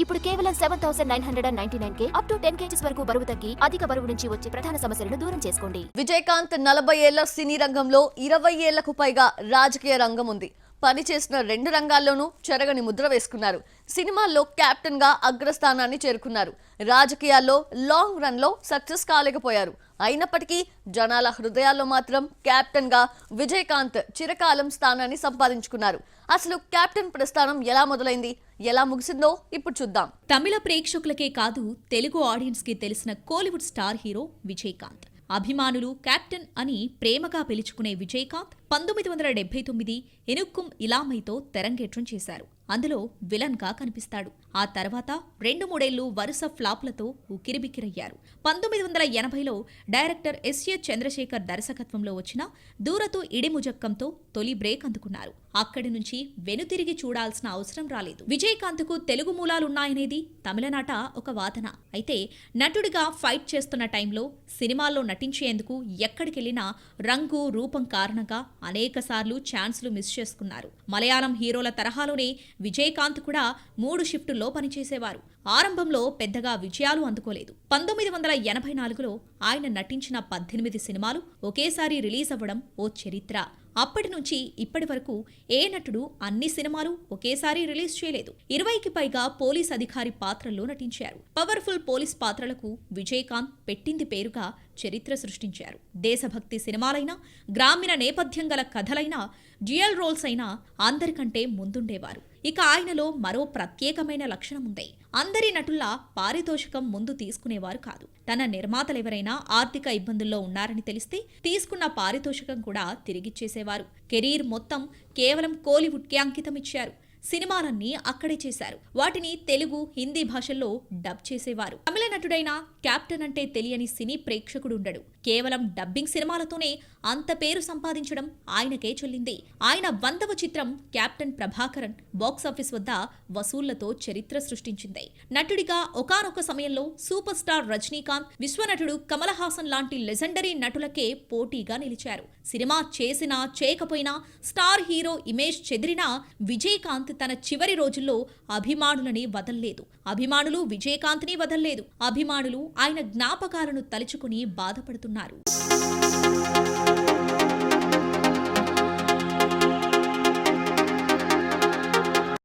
ఇప్పుడు కేవలం 7,999 up to 10 kgs వరకు బరువు తగ్గి అధిక బరువు నుంచి వచ్చే ప్రధాన సమస్యలను దూరం చేసుకోండి. విజయకాంత్ 40 ఏళ్ల సినీ రంగంలో 20 ఏళ్లకు పైగా రాజకీయ రంగం ఉంది. పనిచేసిన 2 రంగాల్లోనూ చెరగని ముద్ర వేసుకున్నారు. సినిమాల్లో కెప్టెన్ గా అగ్రస్థానాన్ని చేరుకున్నారు. రాజకీయాల్లో లాంగ్ రన్ లో సక్సెస్ కాలేకపోయారు. అయినప్పటికీ జనాల హృదయాల్లో మాత్రం కెప్టెన్ గా విజయకాంత్ చిరకాలం స్థానాన్ని సంపాదించుకున్నారు. అసలు కెప్టెన్ ప్రస్థానం ఎలా మొదలైంది, ఎలా ముగిసిందో ఇప్పుడు చూద్దాం. తమిళ ప్రేక్షకులకే కాదు తెలుగు ఆడియన్స్ కి తెలిసిన కోలీవుడ్ స్టార్ హీరో విజయకాంత్. అభిమానులు కెప్టెన్ అని ప్రేమగా పిలుచుకునే విజయకాంత్ 1979 ఎనుక్కుం ఇలామైతో తెరంగేట్రం చేశారు. అందులో విలన్ గా కనిపిస్తాడు. ఆ తర్వాత 2-3 వరుస ఫ్లాప్లతో ఉక్కిరిబిక్కిరయ్యారు. 1980లో డైరెక్టర్ ఎస్ఏ చంద్రశేఖర్ దర్శకత్వంలో వచ్చిన దూరతు ఇడిముజక్కంతో తొలి బ్రేక్ అందుకున్నారు. అక్కడి నుంచి వెనుతిరిగి చూడాల్సిన అవసరం రాలేదు. విజయకాంత్కు తెలుగు మూలాలున్నాయనేది తమిళనాట ఒక వాదన. అయితే నటుడిగా ఫైట్ చేస్తున్న టైంలో సినిమాల్లో నటించేందుకు ఎక్కడికెళ్లినా రంగు రూపం కారణంగా అనేకసార్లు ఛాన్స్లు మిస్ చేసుకున్నారు. మలయాళం హీరోల తరహాలోనే విజయకాంత్ కూడా 3 షిఫ్టుల్లో పనిచేసేవారు. ఆరంభంలో పెద్దగా విజయాలు అందుకోలేదు. 1984లో ఆయన నటించిన 18 సినిమాలు ఒకేసారి రిలీజ్ అవ్వడం ఓ చరిత్ర. అప్పటి నుంచి ఇప్పటి వరకు ఏ నటుడు అన్ని సినిమాలు ఒకేసారి రిలీజ్ చేయలేదు. 20కి పైగా పోలీస్ అధికారి పాత్రల్లో నటించారు. పవర్ఫుల్ పోలీస్ పాత్రలకు విజయకాంత్ పెట్టింది పేరుగా చరిత్ర సృష్టించారు. దేశభక్తి సినిమాలైనా, గ్రామీణ నేపథ్యం గల కథలైనా, డ్యూయల్ రోల్స్ అయినా అందరికంటే ముందుండేవారు. ఇక ఆయనలో మరో ప్రత్యేకమైన లక్షణముంది. అందరి నటుల్లా పారితోషికం ముందు తీసుకునేవారు కాదు. తన నిర్మాతలెవరైనా ఆర్థిక ఇబ్బందుల్లో ఉన్నారని తెలిస్తే తీసుకున్న పారితోషికం కూడా తిరిగిచ్చేసేవారు. కెరీర్ మొత్తం కేవలం కోలీవుడ్కే అంకితమిచ్చారు. సినిమాలన్నీ అక్కడే చేశారు. వాటిని తెలుగు, హిందీ భాషల్లో డబ్ చేసేవారు. తమిళ నటుడైనా కెప్టెన్ అంటే తెలియని సినీ ప్రేక్షకుడుండడు. కేవలం డబ్బింగ్ సినిమాలతోనే అంత పేరు సంపాదించడం ఆయనకే చెల్లింది. ఆయన 100వ చిత్రం కెప్టెన్ ప్రభాకరన్ బాక్సాఫీస్ వద్ద వసూళ్లతో చరిత్ర సృష్టించింది. నటుడిగా ఒకానొక సమయంలో సూపర్ స్టార్ రజనీకాంత్, విశ్వనటుడు కమల్ హాసన్ లాంటి లెజెండరీ నటులకే పోటీగా నిలిచారు. సినిమా చేసినా చేయకపోయినా, స్టార్ హీరో ఇమేజ్ చెదిరినా విజయకాంత్ తన చివరి రోజుల్లో అభిమానులని వదల్లేదు. అభిమానులు విజయకాంత్ని వదల్లేదు. అభిమానులు ఆయన జ్ఞాపకాలను తలుచుకుని బాధపడుతున్నారు.